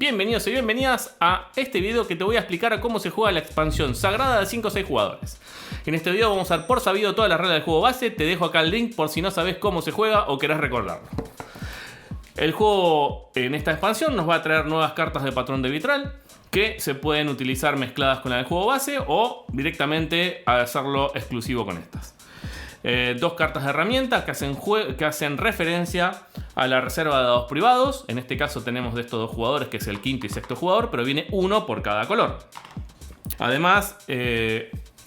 Bienvenidos y bienvenidas a este video que te voy a explicar a cómo se juega la expansión sagrada de 5 o 6 jugadores. En este video vamos a dar por sabido todas las reglas del juego base. Te dejo acá el link por si no sabes cómo se juega o querés recordarlo. El juego en esta expansión nos va a traer nuevas cartas de patrón de vitral que se pueden utilizar mezcladas con la del juego base o directamente hacerlo exclusivo con estas. Dos cartas de herramienta que hacen referencia a la reserva de dados privados. En este caso tenemos de estos dos jugadores, que es el quinto y sexto jugador, pero viene uno por cada color. Además,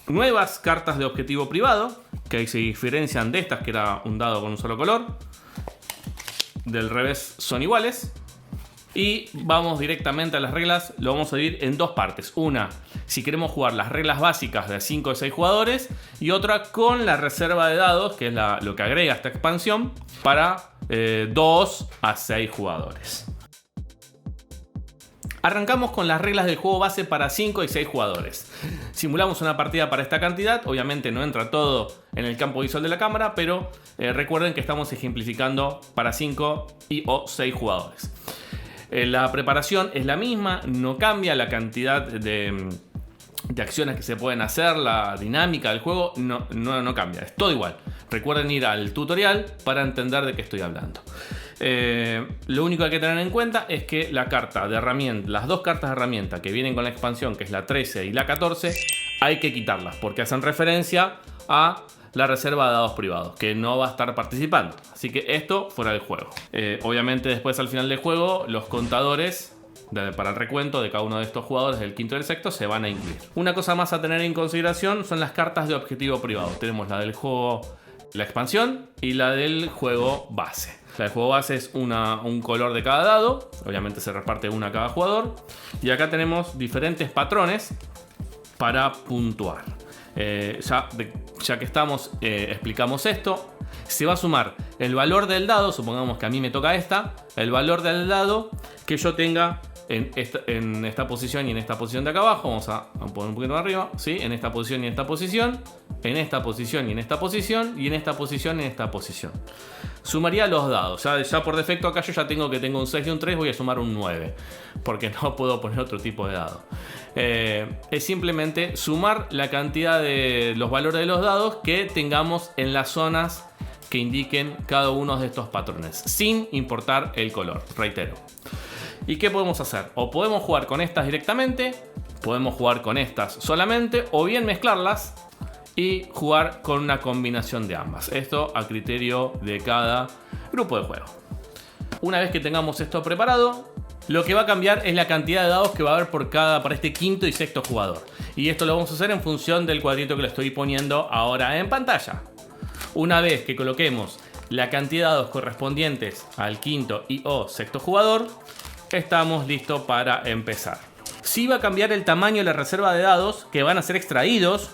nuevas cartas de objetivo privado, que se diferencian de estas, que era un dado con un solo color. Del revés son iguales. Y vamos directamente a las reglas. Lo vamos a dividir en dos partes. Una, si queremos jugar las reglas básicas de 5 o 6 jugadores. Y otra con la reserva de dados, que es lo que agrega esta expansión, para 2 a 6 jugadores. Arrancamos con las reglas del juego base para 5 y 6 jugadores. Simulamos una partida para esta cantidad. Obviamente no entra todo en el campo visual de la cámara, pero recuerden que estamos ejemplificando para 5 y o 6 jugadores. La preparación es la misma, no cambia la cantidad de acciones que se pueden hacer, la dinámica del juego no cambia, es todo igual. Recuerden ir al tutorial para entender de qué estoy hablando. Lo único que hay que tener en cuenta es que la carta de herramienta, las dos cartas de herramienta que vienen con la expansión, que es la 13 y la 14, hay que quitarlas porque hacen referencia a la reserva de dados privados, que no va a estar participando. Así que esto fuera del juego. Obviamente después al final del juego los contadores para el recuento de cada uno de estos jugadores del quinto y del sexto se van a incluir. Una cosa más a tener en consideración son las cartas de objetivo privado. Tenemos la del juego, la expansión, y la del juego base. La del juego base es un color de cada dado. Obviamente se reparte una a cada jugador. Y acá tenemos diferentes patrones para puntuar. Ya que estamos, explicamos esto. Se va a sumar el valor del dado. Supongamos que a mí me toca el valor del dado que yo tenga en esta posición y en esta posición de acá abajo. Vamos a poner un poquito más arriba, ¿sí? En esta posición y en esta posición. En esta posición y en esta posición. Y en esta posición y en esta posición. Sumaría los dados. Ya por defecto acá yo ya tengo un 6 y un 3. Voy a sumar un 9. Porque no puedo poner otro tipo de dado. Es simplemente sumar la cantidad de los valores de los dados que tengamos en las zonas que indiquen cada uno de estos patrones, sin importar el color, reitero. ¿Y qué podemos hacer? O podemos jugar con estas directamente, podemos jugar con estas solamente, o bien mezclarlas y jugar con una combinación de ambas. Esto a criterio de cada grupo de juego. Una vez que tengamos esto preparado, lo que va a cambiar es la cantidad de dados que va a haber para este quinto y sexto jugador. Y esto lo vamos a hacer en función del cuadrito que le estoy poniendo ahora en pantalla. Una vez que coloquemos la cantidad de dados correspondientes al quinto y o sexto jugador, estamos listos para empezar. Sí va a cambiar el tamaño de la reserva de dados que van a ser extraídos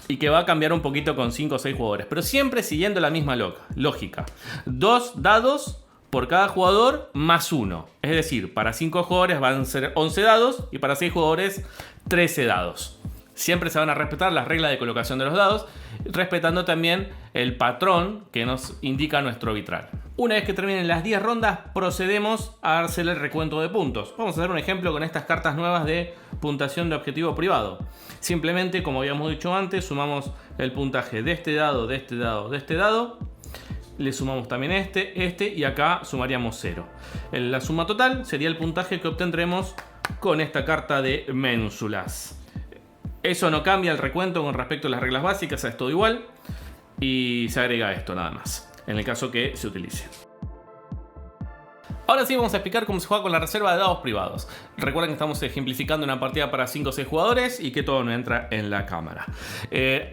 y que va a cambiar un poquito con 5 o 6 jugadores, pero siempre siguiendo la misma lógica. 2 dados por cada jugador más 1. Es decir, para 5 jugadores van a ser 11 dados y para 6 jugadores 13 dados. Siempre se van a respetar las reglas de colocación de los dados, respetando también el patrón que nos indica nuestro vitral. Una vez que terminen las 10 rondas, procedemos a hacer el recuento de puntos. Vamos a hacer un ejemplo con estas cartas nuevas de puntuación de objetivo privado. Simplemente, como habíamos dicho antes, sumamos el puntaje de este dado, de este dado, de este dado. Le sumamos también este y acá sumaríamos 0. La suma total sería el puntaje que obtendremos con esta carta de ménsulas. Eso no cambia el recuento con respecto a las reglas básicas, es todo igual. Y se agrega esto nada más, en el caso que se utilice. Ahora sí vamos a explicar cómo se juega con la reserva de dados privados. Recuerden que estamos ejemplificando una partida para 5 o 6 jugadores y que todo no entra en la cámara.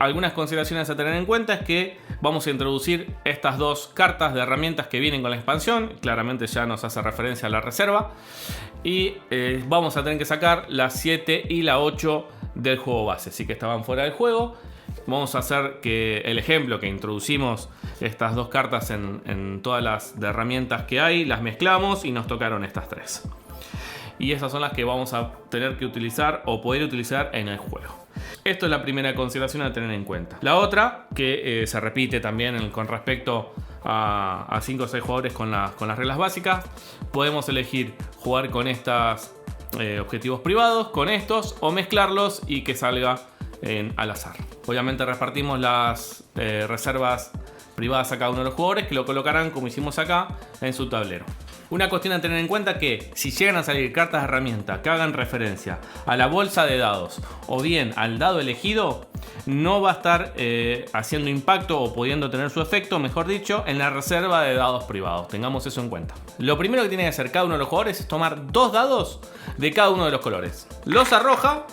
Algunas consideraciones a tener en cuenta es que vamos a introducir estas dos cartas de herramientas que vienen con la expansión. Claramente ya nos hace referencia a la reserva. Y vamos a tener que sacar la 7 y la 8 del juego base, así que estaban fuera del juego. Vamos a hacer que el ejemplo que introducimos estas dos cartas en todas las de herramientas que hay, las mezclamos y nos tocaron estas 3. Y esas son las que vamos a tener que utilizar o poder utilizar en el juego. Esto es la primera consideración a tener en cuenta. La otra, que se repite también con respecto a 5 o 6 jugadores con las reglas básicas, podemos elegir jugar con estas objetivos privados con estos o mezclarlos y que salga al azar. Obviamente repartimos las reservas privadas a cada uno de los jugadores, que lo colocarán como hicimos acá en su tablero. Una cuestión a tener en cuenta, que si llegan a salir cartas de herramienta que hagan referencia a la bolsa de dados o bien al dado elegido, no va a estar haciendo impacto o pudiendo tener su efecto, mejor dicho, en la reserva de dados privados. Tengamos eso en cuenta. Lo primero que tiene que hacer cada uno de los jugadores es tomar 2 dados de cada uno de los colores. Los arroja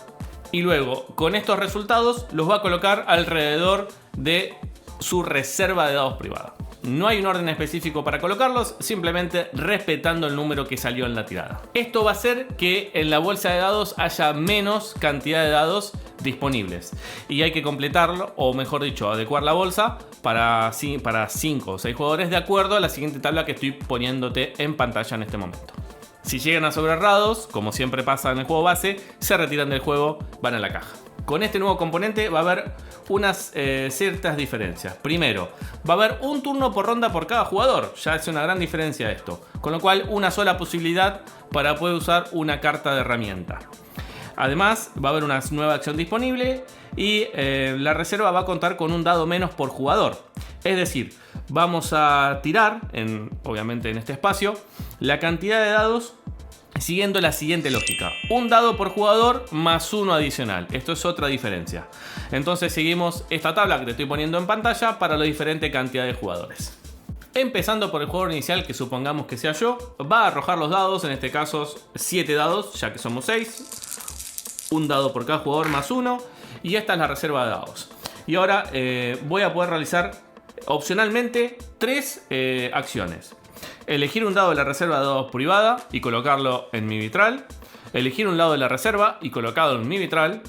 y luego con estos resultados los va a colocar alrededor de su reserva de dados privada. No hay un orden específico para colocarlos, simplemente respetando el número que salió en la tirada. Esto va a hacer que en la bolsa de dados haya menos cantidad de dados disponibles. Y hay que completarlo, o mejor dicho, adecuar la bolsa para 5 o 6 jugadores de acuerdo a la siguiente tabla que estoy poniéndote en pantalla en este momento. Si llegan a sobrar dados, como siempre pasa en el juego base, se retiran del juego, van a la caja. Con este nuevo componente va a haber unas ciertas diferencias. Primero, va a haber un turno por ronda por cada jugador. Ya es una gran diferencia esto. Con lo cual, una sola posibilidad para poder usar una carta de herramienta. Además, va a haber una nueva acción disponible y la reserva va a contar con un dado menos por jugador. Es decir, vamos a tirar, obviamente en este espacio, la cantidad de dados siguiendo la siguiente lógica: un dado por jugador más uno adicional. Esto es otra diferencia. Entonces seguimos esta tabla que te estoy poniendo en pantalla para la diferente cantidad de jugadores. Empezando por el jugador inicial, que supongamos que sea yo, va a arrojar los dados, en este caso 7 dados, ya que somos 6. Un dado por cada jugador más uno. Y esta es la reserva de dados. Y ahora voy a poder realizar opcionalmente 3 acciones. Elegir un dado de la reserva de dados privada y colocarlo en mi vitral. Elegir un lado de la reserva y colocarlo en mi vitral.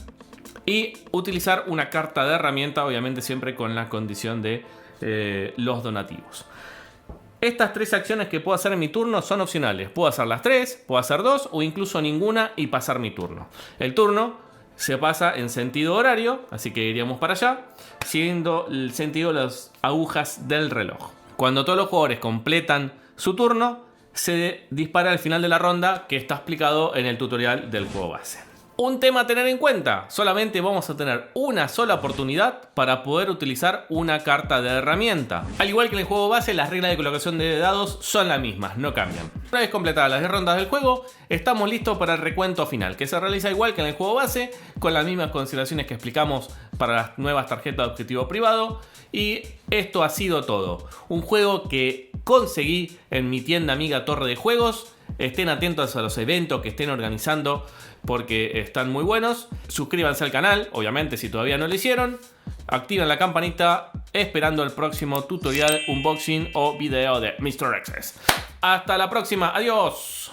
Y utilizar una carta de herramienta, obviamente siempre con la condición de los donativos. Estas 3 acciones que puedo hacer en mi turno son opcionales. Puedo hacer las 3, puedo hacer 2 o incluso ninguna y pasar mi turno. El turno se pasa en sentido horario, así que iríamos para allá, siguiendo el sentido de las agujas del reloj. Cuando todos los jugadores completan su turno, se dispara al final de la ronda, que está explicado en el tutorial del juego base. Un tema a tener en cuenta: solamente vamos a tener una sola oportunidad para poder utilizar una carta de herramienta. Al igual que en el juego base, las reglas de colocación de dados son las mismas, no cambian. Una vez completadas las 10 rondas del juego, estamos listos para el recuento final, que se realiza igual que en el juego base, con las mismas consideraciones que explicamos para las nuevas tarjetas de objetivo privado. Y esto ha sido todo. Un juego que conseguí en mi tienda amiga Torre de Juegos. Estén atentos a los eventos que estén organizando, porque están muy buenos. Suscríbanse al canal, obviamente, si todavía no lo hicieron. Activen la campanita, esperando el próximo tutorial, unboxing o video de Mr. Access. Hasta la próxima, adiós.